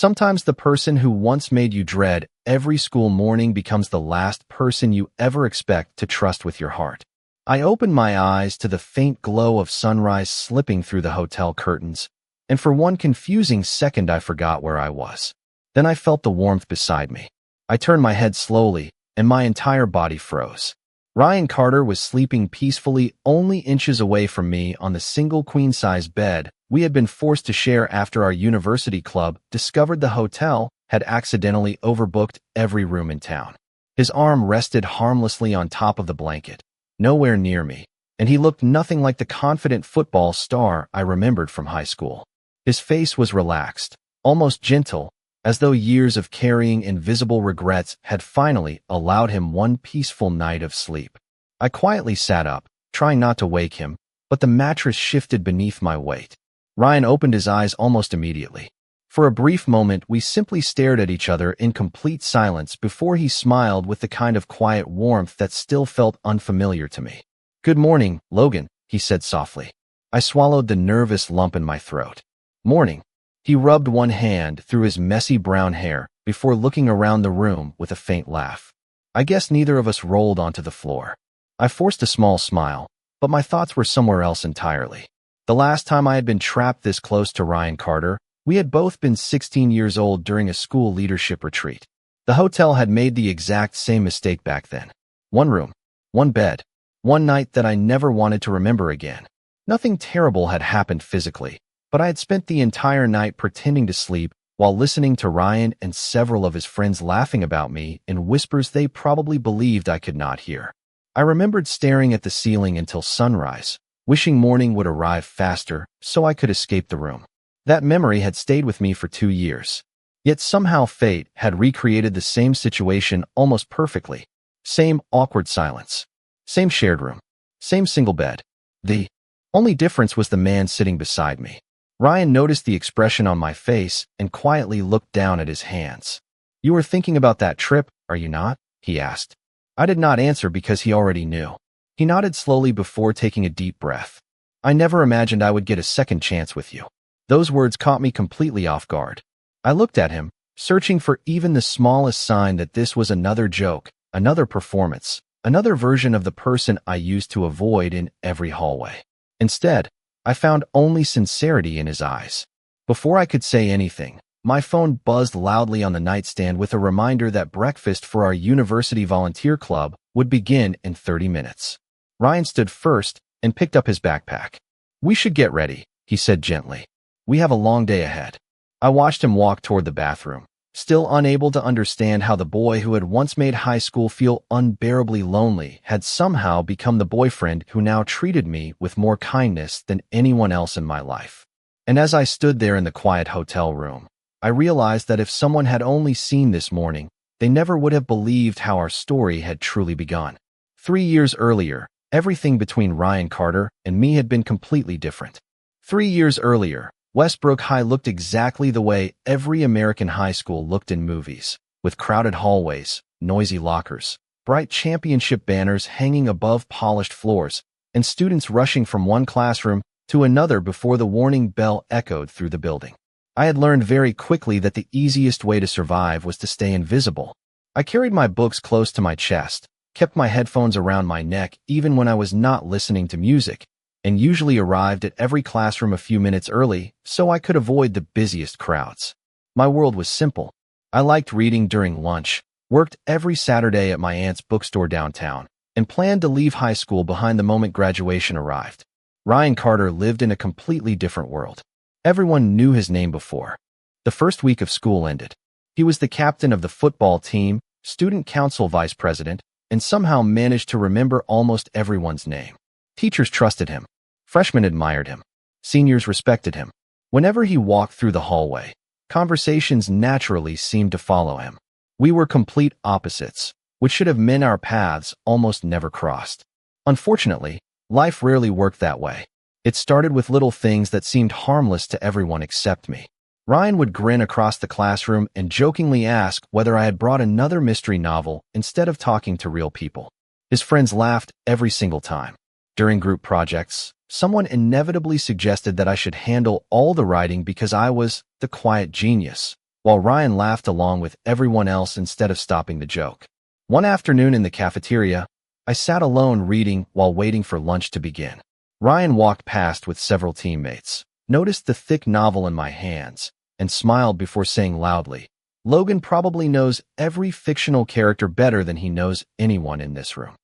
Sometimes the person who once made you dread every school morning becomes the last person you ever expect to trust with your heart. I opened my eyes to the faint glow of sunrise slipping through the hotel curtains, and for one confusing second I forgot where I was. Then I felt the warmth beside me. I turned my head slowly, and my entire body froze. Ryan Carter was sleeping peacefully only inches away from me on the single queen-size bed we had been forced to share after our university club discovered the hotel had accidentally overbooked every room in town. His arm rested harmlessly on top of the blanket, nowhere near me, and he looked nothing like the confident football star I remembered from high school. His face was relaxed, almost gentle, as though years of carrying invisible regrets had finally allowed him one peaceful night of sleep. I quietly sat up, trying not to wake him, but the mattress shifted beneath my weight. Ryan opened his eyes almost immediately. For a brief moment, we simply stared at each other in complete silence before he smiled with the kind of quiet warmth that still felt unfamiliar to me. "Good morning, Logan," he said softly. I swallowed the nervous lump in my throat. "Morning." He rubbed one hand through his messy brown hair before looking around the room with a faint laugh. I guess neither of us rolled onto the floor. I forced a small smile, but my thoughts were somewhere else entirely. The last time I had been trapped this close to Ryan Carter, we had both been 16 years old during a school leadership retreat. The hotel had made the exact same mistake back then. One room, one bed, one night that I never wanted to remember again. Nothing terrible had happened physically, but I had spent the entire night pretending to sleep while listening to Ryan and several of his friends laughing about me in whispers they probably believed I could not hear. I remembered staring at the ceiling until sunrise, wishing morning would arrive faster so I could escape the room. That memory had stayed with me for 2 years. Yet somehow fate had recreated the same situation almost perfectly. Same awkward silence. Same shared room. Same single bed. The only difference was the man sitting beside me. Ryan noticed the expression on my face and quietly looked down at his hands. "You were thinking about that trip, are you not?" he asked. I did not answer because he already knew. He nodded slowly before taking a deep breath. "I never imagined I would get a second chance with you." Those words caught me completely off guard. I looked at him, searching for even the smallest sign that this was another joke, another performance, another version of the person I used to avoid in every hallway. Instead, I found only sincerity in his eyes. Before I could say anything, my phone buzzed loudly on the nightstand with a reminder that breakfast for our university volunteer club would begin in 30 minutes. Ryan stood first and picked up his backpack. "We should get ready," he said gently. "We have a long day ahead." I watched him walk toward the bathroom, still unable to understand how the boy who had once made high school feel unbearably lonely had somehow become the boyfriend who now treated me with more kindness than anyone else in my life. And as I stood there in the quiet hotel room, I realized that if someone had only seen this morning, they never would have believed how our story had truly begun. 3 years earlier, everything between Ryan Carter and me had been completely different. 3 years earlier, Westbrook High looked exactly the way every American high school looked in movies, with crowded hallways, noisy lockers, bright championship banners hanging above polished floors, and students rushing from one classroom to another before the warning bell echoed through the building. I had learned very quickly that the easiest way to survive was to stay invisible. I carried my books close to my chest, kept my headphones around my neck even when I was not listening to music, and usually arrived at every classroom a few minutes early so I could avoid the busiest crowds. My world was simple. I liked reading during lunch, worked every Saturday at my aunt's bookstore downtown, and planned to leave high school behind the moment graduation arrived. Ryan Carter lived in a completely different world. Everyone knew his name before the first week of school ended. He was the captain of the football team, student council vice president, and somehow managed to remember almost everyone's name. Teachers trusted him. Freshmen admired him. Seniors respected him. Whenever he walked through the hallway, conversations naturally seemed to follow him. We were complete opposites, which should have meant our paths almost never crossed. Unfortunately, life rarely worked that way. It started with little things that seemed harmless to everyone except me. Ryan would grin across the classroom and jokingly ask whether I had brought another mystery novel instead of talking to real people. His friends laughed every single time. During group projects, someone inevitably suggested that I should handle all the writing because I was the quiet genius, while Ryan laughed along with everyone else instead of stopping the joke. One afternoon in the cafeteria, I sat alone reading while waiting for lunch to begin. Ryan walked past with several teammates, noticed the thick novel in my hands, and smiled before saying loudly, "Logan probably knows every fictional character better than he knows anyone in this room."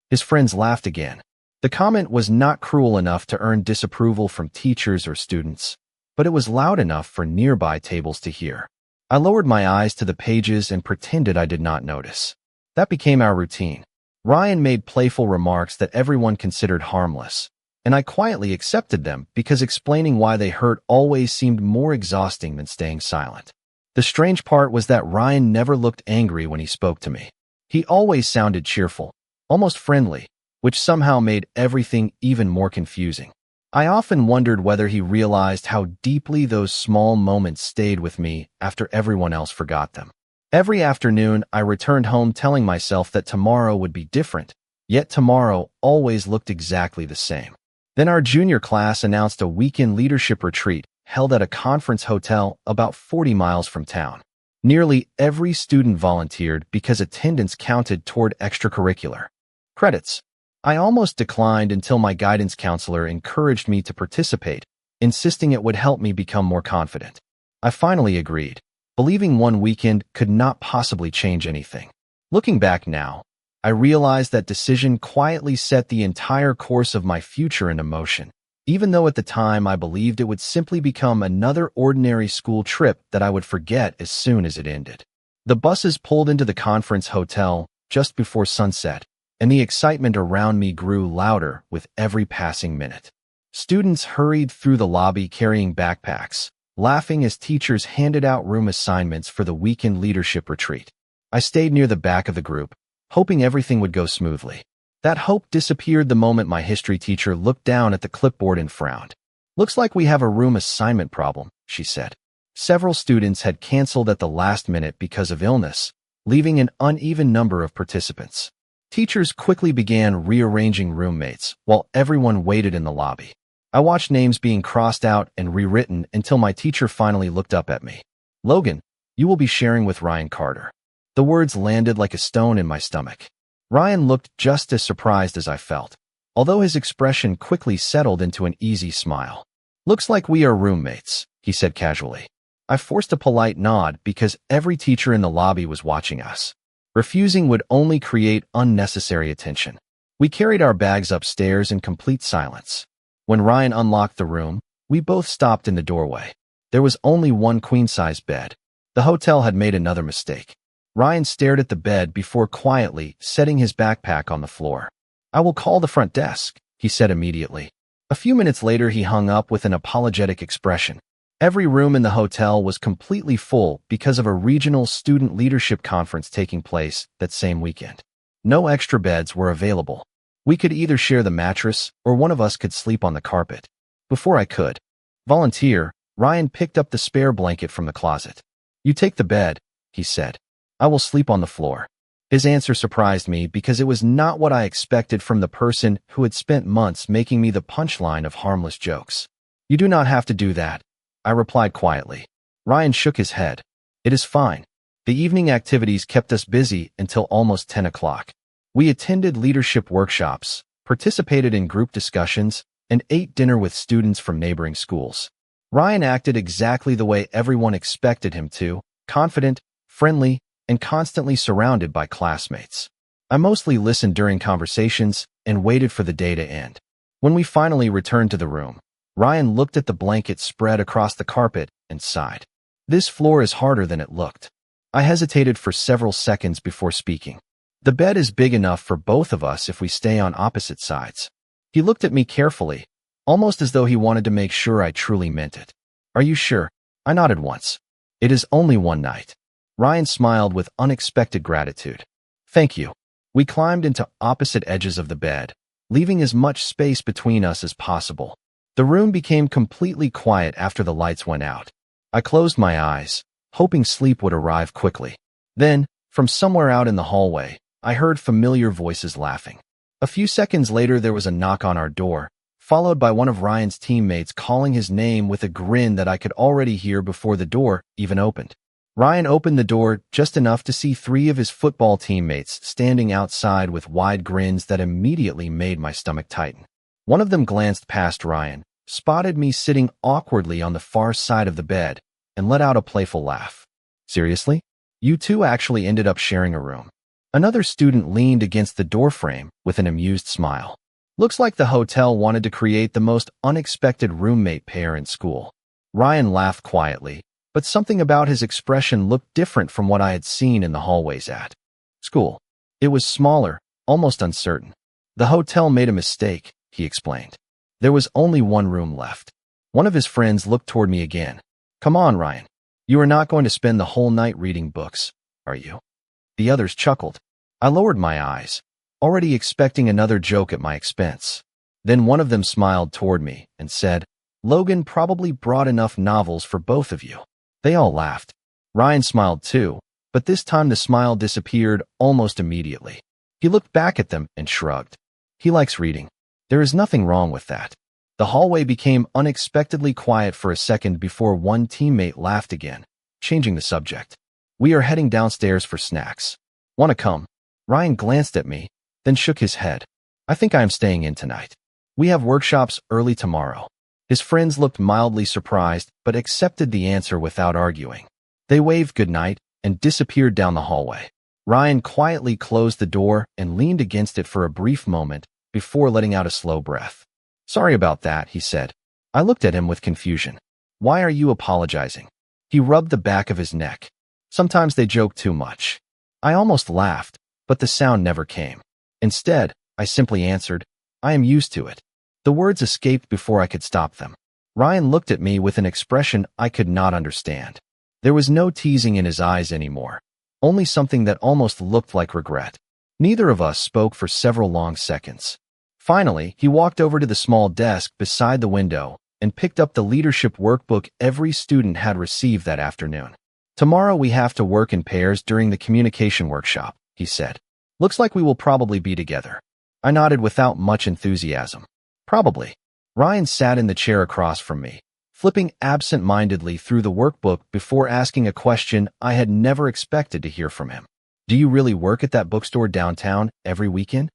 His friends laughed again. The comment was not cruel enough to earn disapproval from teachers or students, but it was loud enough for nearby tables to hear. I lowered my eyes to the pages and pretended I did not notice. That became our routine. Ryan made playful remarks that everyone considered harmless, and I quietly accepted them because explaining why they hurt always seemed more exhausting than staying silent. The strange part was that Ryan never looked angry when he spoke to me. He always sounded cheerful, almost friendly, which somehow made everything even more confusing. I often wondered whether he realized how deeply those small moments stayed with me after everyone else forgot them. Every afternoon, I returned home telling myself that tomorrow would be different, yet tomorrow always looked exactly the same. Then our junior class announced a weekend leadership retreat held at a conference hotel about 40 miles from town. Nearly every student volunteered because attendance counted toward extracurricular credits. I almost declined until my guidance counselor encouraged me to participate, insisting it would help me become more confident. I finally agreed, believing one weekend could not possibly change anything. Looking back now, I realized that decision quietly set the entire course of my future into motion, even though at the time I believed it would simply become another ordinary school trip that I would forget as soon as it ended. The buses pulled into the conference hotel just before sunset, and the excitement around me grew louder with every passing minute. Students hurried through the lobby carrying backpacks, laughing as teachers handed out room assignments for the weekend leadership retreat. I stayed near the back of the group, hoping everything would go smoothly. That hope disappeared the moment my history teacher looked down at the clipboard and frowned. "Looks like we have a room assignment problem," she said. Several students had canceled at the last minute because of illness, leaving an uneven number of participants. Teachers quickly began rearranging roommates while everyone waited in the lobby. I watched names being crossed out and rewritten until my teacher finally looked up at me. "Logan, you will be sharing with Ryan Carter." The words landed like a stone in my stomach. Ryan looked just as surprised as I felt, although his expression quickly settled into an easy smile. "Looks like we are roommates," he said casually. I forced a polite nod because every teacher in the lobby was watching us. Refusing would only create unnecessary attention. We carried our bags upstairs in complete silence. When Ryan unlocked the room, we both stopped in the doorway. There was only one queen-size bed. The hotel had made another mistake. Ryan stared at the bed before quietly setting his backpack on the floor. "I will call the front desk," he said immediately. A few minutes later, he hung up with an apologetic expression. Every room in the hotel was completely full because of a regional student leadership conference taking place that same weekend. No extra beds were available. We could either share the mattress or one of us could sleep on the carpet. Before I could volunteer, Ryan picked up the spare blanket from the closet. "You take the bed," he said. "I will sleep on the floor." His answer surprised me because it was not what I expected from the person who had spent months making me the punchline of harmless jokes. "You do not have to do that," I replied quietly. Ryan shook his head. "It is fine." The evening activities kept us busy until almost 10 o'clock. We attended leadership workshops, participated in group discussions, and ate dinner with students from neighboring schools. Ryan acted exactly the way everyone expected him to, confident, friendly, and constantly surrounded by classmates. I mostly listened during conversations and waited for the day to end. When we finally returned to the room, Ryan looked at the blanket spread across the carpet and sighed. "This floor is harder than it looked." I hesitated for several seconds before speaking. "The bed is big enough for both of us if we stay on opposite sides." He looked at me carefully, almost as though he wanted to make sure I truly meant it. "Are you sure?" I nodded once. "It is only one night." Ryan smiled with unexpected gratitude. "Thank you." We climbed into opposite edges of the bed, leaving as much space between us as possible. The room became completely quiet after the lights went out. I closed my eyes, hoping sleep would arrive quickly. Then, from somewhere out in the hallway, I heard familiar voices laughing. A few seconds later, there was a knock on our door, followed by one of Ryan's teammates calling his name with a grin that I could already hear before the door even opened. Ryan opened the door just enough to see 3 of his football teammates standing outside with wide grins that immediately made my stomach tighten. One of them glanced past Ryan, spotted me sitting awkwardly on the far side of the bed, and let out a playful laugh. Seriously? You two actually ended up sharing a room. Another student leaned against the doorframe with an amused smile. Looks like the hotel wanted to create the most unexpected roommate pair in school. Ryan laughed quietly, but something about his expression looked different from what I had seen in the hallways at school. It was smaller, almost uncertain. The hotel made a mistake, he explained. There was only one room left. One of his friends looked toward me again. Come on, Ryan. You are not going to spend the whole night reading books, are you? The others chuckled. I lowered my eyes, already expecting another joke at my expense. Then one of them smiled toward me and said, Logan probably brought enough novels for both of you. They all laughed. Ryan smiled too, but this time the smile disappeared almost immediately. He looked back at them and shrugged. He likes reading. There is nothing wrong with that. The hallway became unexpectedly quiet for a second before one teammate laughed again, changing the subject. We are heading downstairs for snacks. Want to come? Ryan glanced at me, then shook his head. I think I am staying in tonight. We have workshops early tomorrow. His friends looked mildly surprised, but accepted the answer without arguing. They waved goodnight and disappeared down the hallway. Ryan quietly closed the door and leaned against it for a brief moment before letting out a slow breath. Sorry about that, he said. I looked at him with confusion. Why are you apologizing? He rubbed the back of his neck. Sometimes they joke too much. I almost laughed, but the sound never came. Instead, I simply answered, I am used to it. The words escaped before I could stop them. Ryan looked at me with an expression I could not understand. There was no teasing in his eyes anymore, only something that almost looked like regret. Neither of us spoke for several long seconds. Finally, he walked over to the small desk beside the window and picked up the leadership workbook every student had received that afternoon. Tomorrow we have to work in pairs during the communication workshop, he said. Looks like we will probably be together. I nodded without much enthusiasm. Probably. Ryan sat in the chair across from me, flipping absent-mindedly through the workbook before asking a question I had never expected to hear from him. Do you really work at that bookstore downtown every weekend?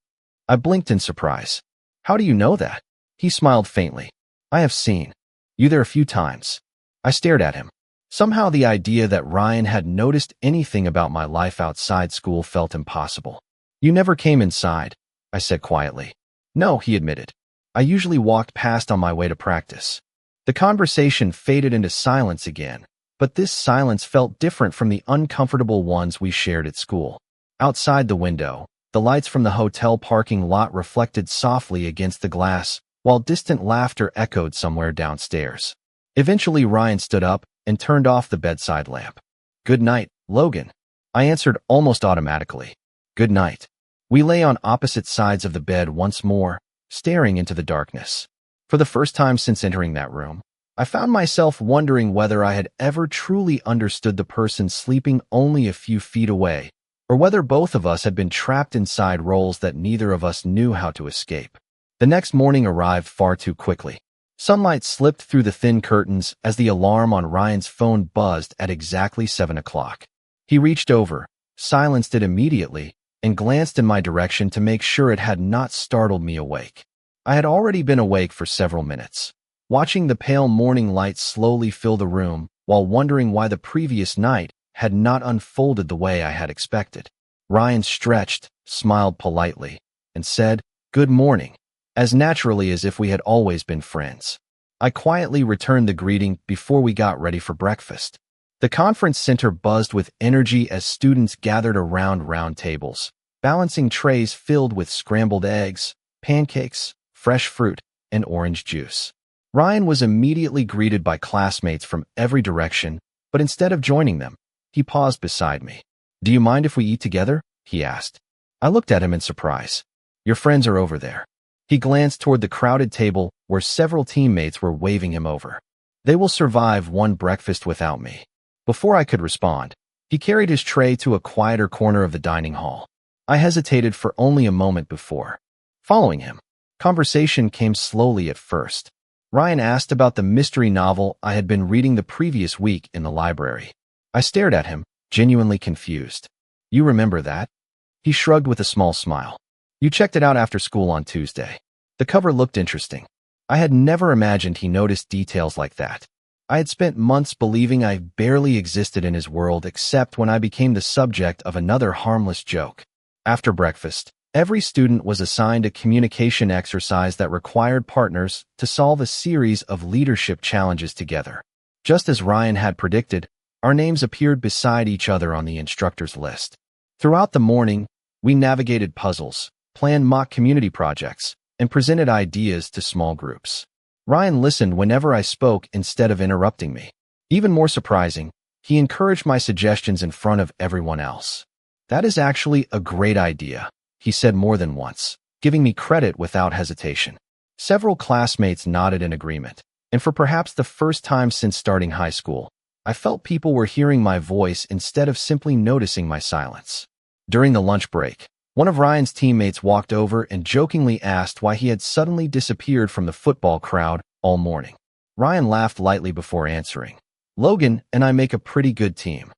I blinked in surprise. How do you know that? He smiled faintly. I have seen you there a few times. I stared at him. Somehow the idea that Ryan had noticed anything about my life outside school felt impossible. You never came inside, I said quietly. No, he admitted. I usually walked past on my way to practice. The conversation faded into silence again, but this silence felt different from the uncomfortable ones we shared at school. Outside the window, the lights from the hotel parking lot reflected softly against the glass, while distant laughter echoed somewhere downstairs. Eventually, Ryan stood up and turned off the bedside lamp. Good night, Logan. I answered almost automatically. Good night. We lay on opposite sides of the bed once more, staring into the darkness. For the first time since entering that room, I found myself wondering whether I had ever truly understood the person sleeping only a few feet away, or whether both of us had been trapped inside roles that neither of us knew how to escape. The next morning arrived far too quickly. Sunlight slipped through the thin curtains as the alarm on Ryan's phone buzzed at exactly 7 o'clock. He reached over, silenced it immediately, and glanced in my direction to make sure it had not startled me awake. I had already been awake for several minutes, watching the pale morning light slowly fill the room while wondering why the previous night had not unfolded the way I had expected. Ryan stretched, smiled politely, and said, "Good morning," as naturally as if we had always been friends. I quietly returned the greeting before we got ready for breakfast. The conference center buzzed with energy as students gathered around round tables, balancing trays filled with scrambled eggs, pancakes, fresh fruit, and orange juice. Ryan was immediately greeted by classmates from every direction, but instead of joining them, he paused beside me. "Do you mind if we eat together?" he asked. I looked at him in surprise. "Your friends are over there." He glanced toward the crowded table where several teammates were waving him over. "They will survive one breakfast without me." Before I could respond, he carried his tray to a quieter corner of the dining hall. I hesitated for only a moment before following him. Conversation came slowly at first. Ryan asked about the mystery novel I had been reading the previous week in the library. I stared at him, genuinely confused. You remember that? He shrugged with a small smile. You checked it out after school on Tuesday. The cover looked interesting. I had never imagined he noticed details like that. I had spent months believing I barely existed in his world except when I became the subject of another harmless joke. After breakfast, every student was assigned a communication exercise that required partners to solve a series of leadership challenges together. Just as Ryan had predicted, our names appeared beside each other on the instructor's list. Throughout the morning, we navigated puzzles, planned mock community projects, and presented ideas to small groups. Ryan listened whenever I spoke instead of interrupting me. Even more surprising, he encouraged my suggestions in front of everyone else. That is actually a great idea, he said more than once, giving me credit without hesitation. Several classmates nodded in agreement, and for perhaps the first time since starting high school, I felt people were hearing my voice instead of simply noticing my silence. During the lunch break, one of Ryan's teammates walked over and jokingly asked why he had suddenly disappeared from the football crowd all morning. Ryan laughed lightly before answering. Logan and I make a pretty good team.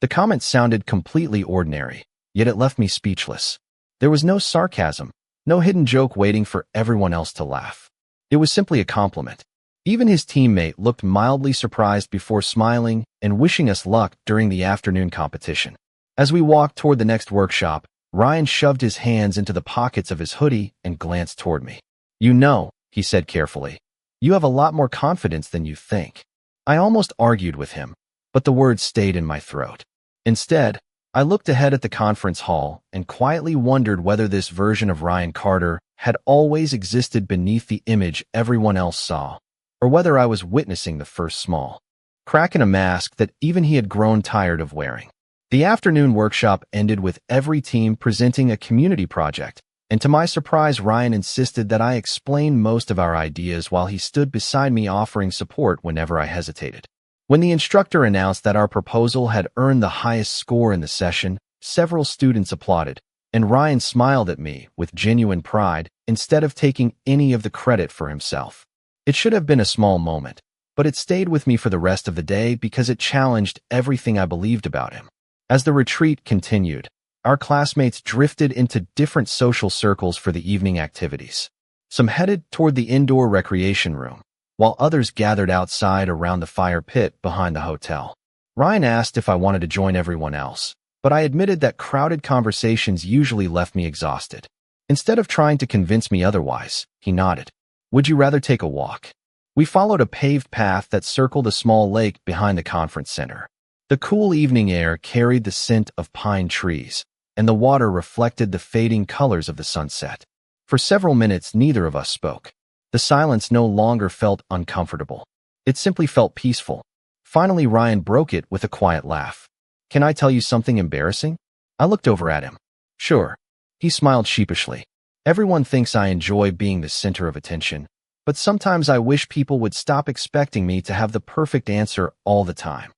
The comment sounded completely ordinary, yet it left me speechless. There was no sarcasm, no hidden joke waiting for everyone else to laugh. It was simply a compliment. Even his teammate looked mildly surprised before smiling and wishing us luck during the afternoon competition. As we walked toward the next workshop, Ryan shoved his hands into the pockets of his hoodie and glanced toward me. You know, he said carefully, you have a lot more confidence than you think. I almost argued with him, but the words stayed in my throat. Instead, I looked ahead at the conference hall and quietly wondered whether this version of Ryan Carter had always existed beneath the image everyone else saw, or whether I was witnessing the first small crack in a mask that even he had grown tired of wearing. The afternoon workshop ended with every team presenting a community project, and to my surprise, Ryan insisted that I explain most of our ideas while he stood beside me offering support whenever I hesitated. When the instructor announced that our proposal had earned the highest score in the session, several students applauded, and Ryan smiled at me with genuine pride instead of taking any of the credit for himself. It should have been a small moment, but it stayed with me for the rest of the day because it challenged everything I believed about him. As the retreat continued, our classmates drifted into different social circles for the evening activities. Some headed toward the indoor recreation room, while others gathered outside around the fire pit behind the hotel. Ryan asked if I wanted to join everyone else, but I admitted that crowded conversations usually left me exhausted. Instead of trying to convince me otherwise, he nodded. Would you rather take a walk? We followed a paved path that circled a small lake behind the conference center. The cool evening air carried the scent of pine trees, and the water reflected the fading colors of the sunset. For several minutes, neither of us spoke. The silence no longer felt uncomfortable. It simply felt peaceful. Finally, Ryan broke it with a quiet laugh. Can I tell you something embarrassing? I looked over at him. Sure. He smiled sheepishly. Everyone thinks I enjoy being the center of attention, but sometimes I wish people would stop expecting me to have the perfect answer all the time.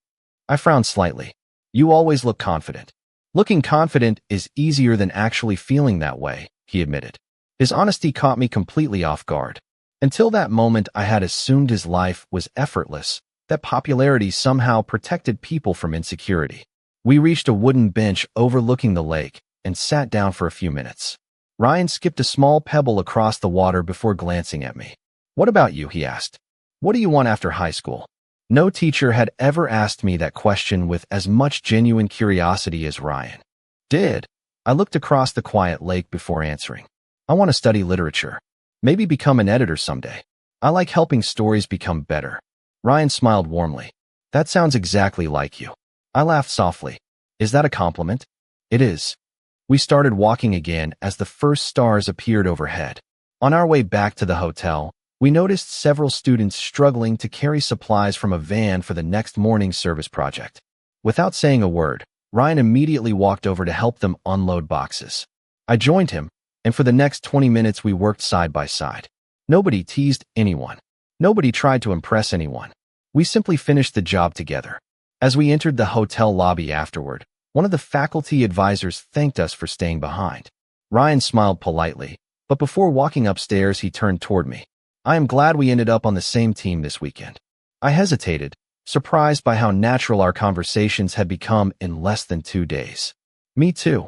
I frowned slightly. You always look confident. Looking confident is easier than actually feeling that way, he admitted. His honesty caught me completely off guard. Until that moment, I had assumed his life was effortless, that popularity somehow protected people from insecurity. We reached a wooden bench overlooking the lake and sat down for a few minutes. Ryan skipped a small pebble across the water before glancing at me. What about you? He asked. What do you want after high school? No teacher had ever asked me that question with as much genuine curiosity as Ryan did. I looked across the quiet lake before answering. I want to study literature. Maybe become an editor someday. I like helping stories become better. Ryan smiled warmly. That sounds exactly like you. I laughed softly. Is that a compliment? It is. We started walking again as the first stars appeared overhead. On our way back to the hotel, we noticed several students struggling to carry supplies from a van for the next morning's service project. Without saying a word, Ryan immediately walked over to help them unload boxes. I joined him, and for the next 20 minutes we worked side by side. Nobody teased anyone. Nobody tried to impress anyone. We simply finished the job together. As we entered the hotel lobby afterward, one of the faculty advisors thanked us for staying behind. Ryan smiled politely, but before walking upstairs he turned toward me. I am glad we ended up on the same team this weekend. I hesitated, surprised by how natural our conversations had become in less than 2 days. Me too,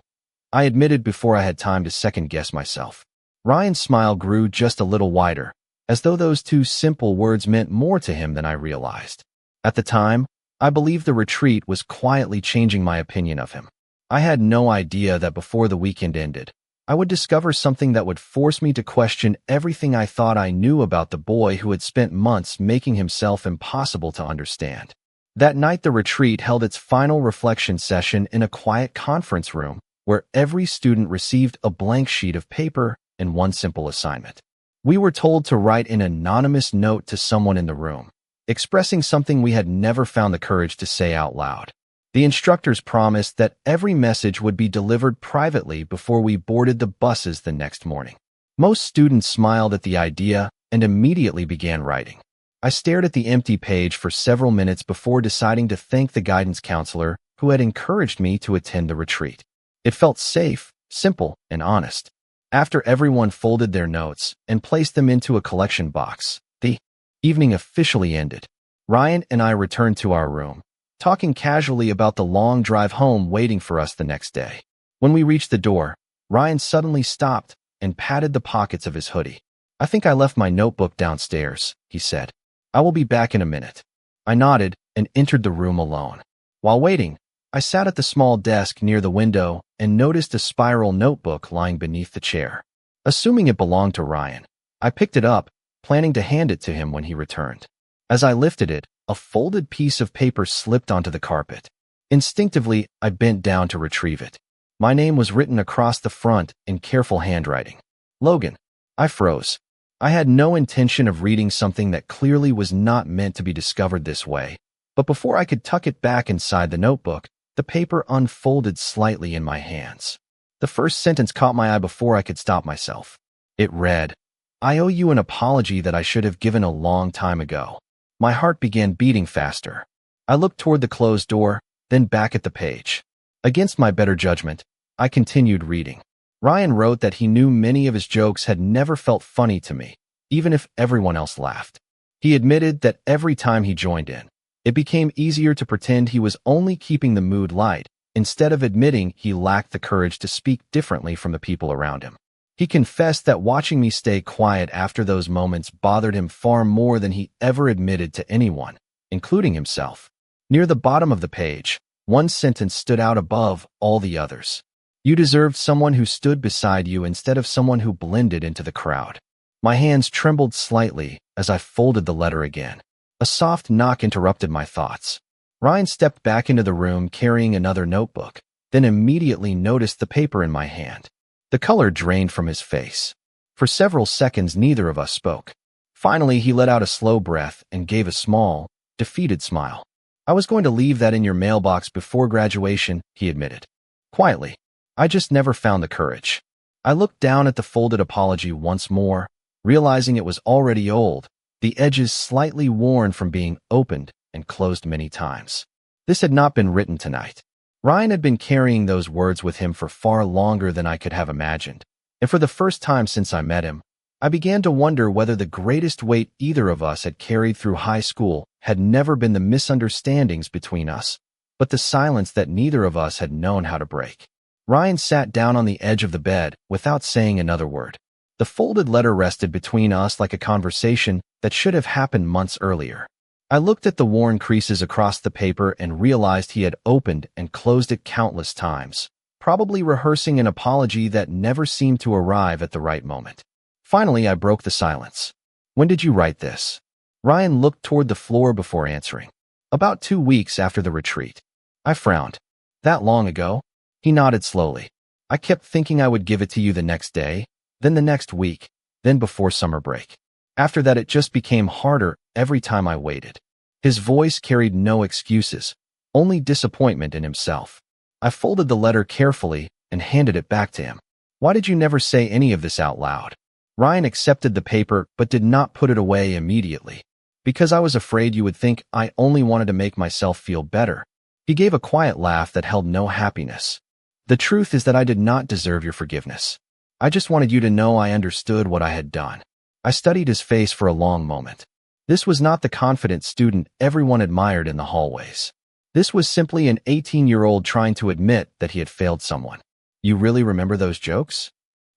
I admitted before I had time to second-guess myself. Ryan's smile grew just a little wider, as though those two simple words meant more to him than I realized. At the time, I believed the retreat was quietly changing my opinion of him. I had no idea that before the weekend ended, I would discover something that would force me to question everything I thought I knew about the boy who had spent months making himself impossible to understand. That night, the retreat held its final reflection session in a quiet conference room where every student received a blank sheet of paper and one simple assignment. We were told to write an anonymous note to someone in the room, expressing something we had never found the courage to say out loud. The instructors promised that every message would be delivered privately before we boarded the buses the next morning. Most students smiled at the idea and immediately began writing. I stared at the empty page for several minutes before deciding to thank the guidance counselor who had encouraged me to attend the retreat. It felt safe, simple, and honest. After everyone folded their notes and placed them into a collection box, the evening officially ended. Ryan and I returned to our room, talking casually about the long drive home waiting for us the next day. When we reached the door, Ryan suddenly stopped and patted the pockets of his hoodie. "I think I left my notebook downstairs," he said. "I will be back in a minute." I nodded and entered the room alone. While waiting, I sat at the small desk near the window and noticed a spiral notebook lying beneath the chair. Assuming it belonged to Ryan, I picked it up, planning to hand it to him when he returned. As I lifted it, a folded piece of paper slipped onto the carpet. Instinctively, I bent down to retrieve it. My name was written across the front in careful handwriting. Logan. I froze. I had no intention of reading something that clearly was not meant to be discovered this way, but before I could tuck it back inside the notebook, the paper unfolded slightly in my hands. The first sentence caught my eye before I could stop myself. It read, "I owe you an apology that I should have given a long time ago." My heart began beating faster. I looked toward the closed door, then back at the page. Against my better judgment, I continued reading. Ryan wrote that he knew many of his jokes had never felt funny to me, even if everyone else laughed. He admitted that every time he joined in, it became easier to pretend he was only keeping the mood light, instead of admitting he lacked the courage to speak differently from the people around him. He confessed that watching me stay quiet after those moments bothered him far more than he ever admitted to anyone, including himself. Near the bottom of the page, one sentence stood out above all the others. "You deserved someone who stood beside you instead of someone who blended into the crowd." My hands trembled slightly as I folded the letter again. A soft knock interrupted my thoughts. Ryan stepped back into the room carrying another notebook, then immediately noticed the paper in my hand. The color drained from his face. For several seconds, neither of us spoke. Finally, he let out a slow breath and gave a small, defeated smile. "I was going to leave that in your mailbox before graduation," he admitted. Quietly, "I just never found the courage." I looked down at the folded apology once more, realizing it was already old, the edges slightly worn from being opened and closed many times. This had not been written tonight. Ryan had been carrying those words with him for far longer than I could have imagined, and for the first time since I met him, I began to wonder whether the greatest weight either of us had carried through high school had never been the misunderstandings between us, but the silence that neither of us had known how to break. Ryan sat down on the edge of the bed without saying another word. The folded letter rested between us like a conversation that should have happened months earlier. I looked at the worn creases across the paper and realized he had opened and closed it countless times, probably rehearsing an apology that never seemed to arrive at the right moment. Finally, I broke the silence. "When did you write this?" Ryan looked toward the floor before answering. "About 2 weeks after the retreat." I frowned. "That long ago?" He nodded slowly. "I kept thinking I would give it to you the next day, then the next week, then before summer break. After that, it just became harder every time I waited." His voice carried no excuses, only disappointment in himself. I folded the letter carefully and handed it back to him. "Why did you never say any of this out loud?" Ryan accepted the paper but did not put it away immediately. "Because I was afraid you would think I only wanted to make myself feel better." He gave a quiet laugh that held no happiness. "The truth is that I did not deserve your forgiveness. I just wanted you to know I understood what I had done." I studied his face for a long moment. This was not the confident student everyone admired in the hallways. This was simply an 18-year-old trying to admit that he had failed someone. You really remember those jokes?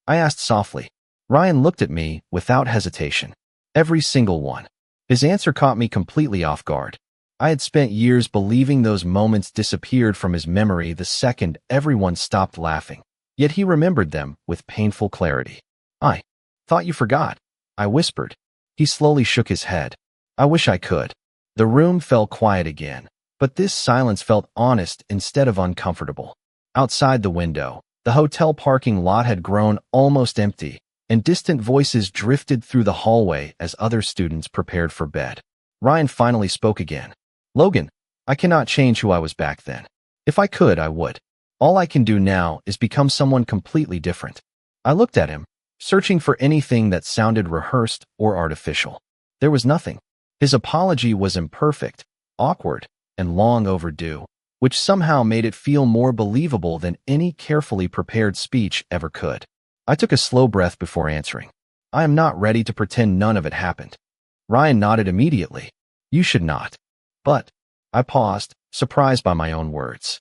I asked softly. Ryan looked at me without hesitation. Every single one. His answer caught me completely off guard. I had spent years believing those moments disappeared from his memory the second everyone stopped laughing. Yet he remembered them with painful clarity. I thought you forgot, I whispered. He slowly shook his head. I wish I could. The room fell quiet again, but this silence felt honest instead of uncomfortable. Outside the window, the hotel parking lot had grown almost empty, and distant voices drifted through the hallway as other students prepared for bed. Ryan finally spoke again. Logan, I cannot change who I was back then. If I could, I would. All I can do now is become someone completely different. I looked at him, searching for anything that sounded rehearsed or artificial. There was nothing. His apology was imperfect, awkward, and long overdue, which somehow made it feel more believable than any carefully prepared speech ever could. I took a slow breath before answering. I am not ready to pretend none of it happened. Ryan nodded immediately. You should not. But, I paused, surprised by my own words.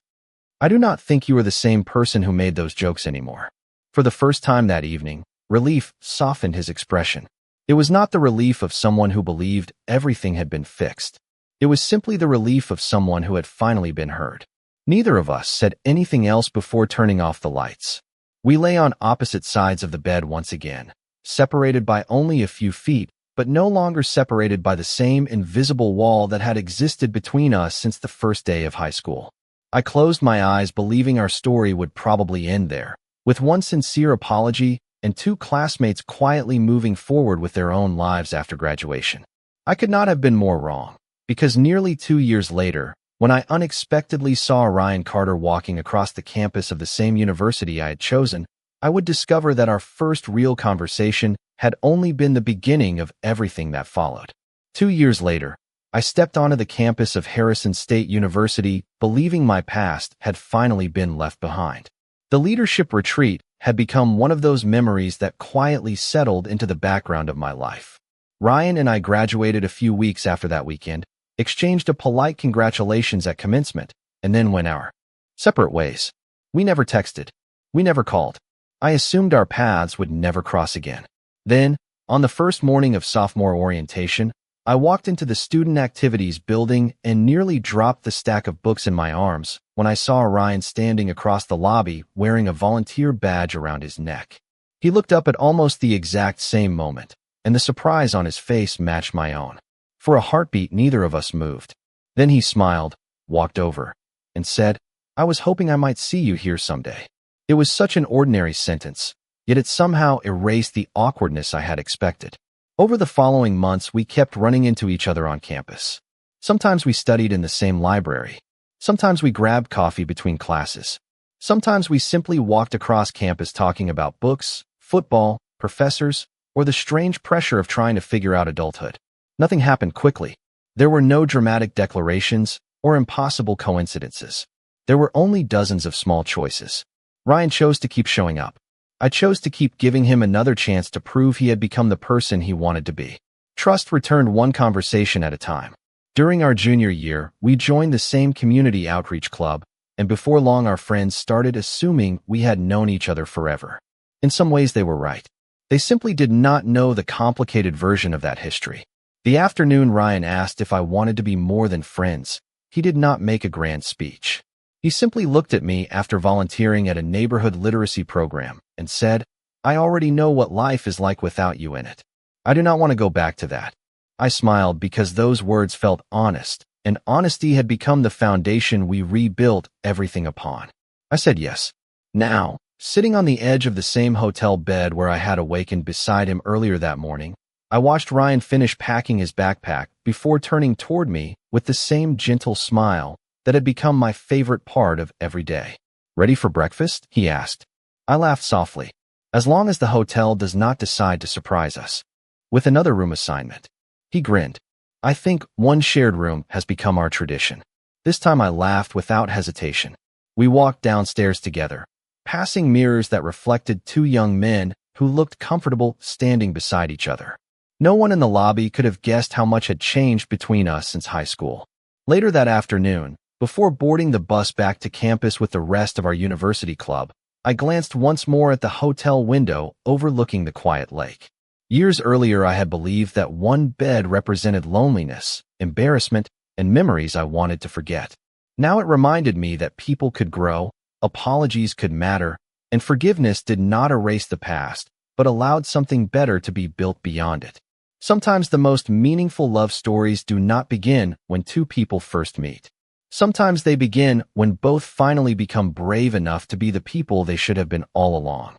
I do not think you are the same person who made those jokes anymore. For the first time that evening, relief softened his expression. It was not the relief of someone who believed everything had been fixed. It was simply the relief of someone who had finally been heard. Neither of us said anything else before turning off the lights. We lay on opposite sides of the bed once again, separated by only a few feet, but no longer separated by the same invisible wall that had existed between us since the first day of high school. I closed my eyes believing our story would probably end there, with one sincere apology and two classmates quietly moving forward with their own lives after graduation. I could not have been more wrong, because nearly 2 years later, when I unexpectedly saw Ryan Carter walking across the campus of the same university I had chosen, I would discover that our first real conversation had only been the beginning of everything that followed. 2 years later, I stepped onto the campus of Harrison State University, believing my past had finally been left behind. The leadership retreat had become one of those memories that quietly settled into the background of my life. Ryan and I graduated a few weeks after that weekend, exchanged a polite congratulations at commencement, and then went our separate ways. We never texted. We never called. I assumed our paths would never cross again. Then, on the first morning of sophomore orientation, I walked into the student activities building and nearly dropped the stack of books in my arms when I saw Ryan standing across the lobby wearing a volunteer badge around his neck. He looked up at almost the exact same moment, and the surprise on his face matched my own. For a heartbeat, neither of us moved. Then he smiled, walked over, and said, I was hoping I might see you here someday. It was such an ordinary sentence, yet it somehow erased the awkwardness I had expected. Over the following months, we kept running into each other on campus. Sometimes we studied in the same library. Sometimes we grabbed coffee between classes. Sometimes we simply walked across campus talking about books, football, professors, or the strange pressure of trying to figure out adulthood. Nothing happened quickly. There were no dramatic declarations or impossible coincidences. There were only dozens of small choices. Ryan chose to keep showing up. I chose to keep giving him another chance to prove he had become the person he wanted to be. Trust returned one conversation at a time. During our junior year, we joined the same community outreach club, and before long our friends started assuming we had known each other forever. In some ways they were right. They simply did not know the complicated version of that history. The afternoon Ryan asked if I wanted to be more than friends. He did not make a grand speech. He simply looked at me after volunteering at a neighborhood literacy program and said, I already know what life is like without you in it. I do not want to go back to that. I smiled because those words felt honest, and honesty had become the foundation we rebuilt everything upon. I said yes. Now, sitting on the edge of the same hotel bed where I had awakened beside him earlier that morning, I watched Ryan finish packing his backpack before turning toward me with the same gentle smile that had become my favorite part of every day. Ready for breakfast? He asked. I laughed softly. As long as the hotel does not decide to surprise us with another room assignment. He grinned. I think one shared room has become our tradition. This time I laughed without hesitation. We walked downstairs together, passing mirrors that reflected two young men who looked comfortable standing beside each other. No one in the lobby could have guessed how much had changed between us since high school. Later that afternoon, before boarding the bus back to campus with the rest of our university club, I glanced once more at the hotel window overlooking the quiet lake. Years earlier, I had believed that one bed represented loneliness, embarrassment, and memories I wanted to forget. Now it reminded me that people could grow, apologies could matter, and forgiveness did not erase the past, but allowed something better to be built beyond it. Sometimes the most meaningful love stories do not begin when two people first meet. Sometimes they begin when both finally become brave enough to be the people they should have been all along.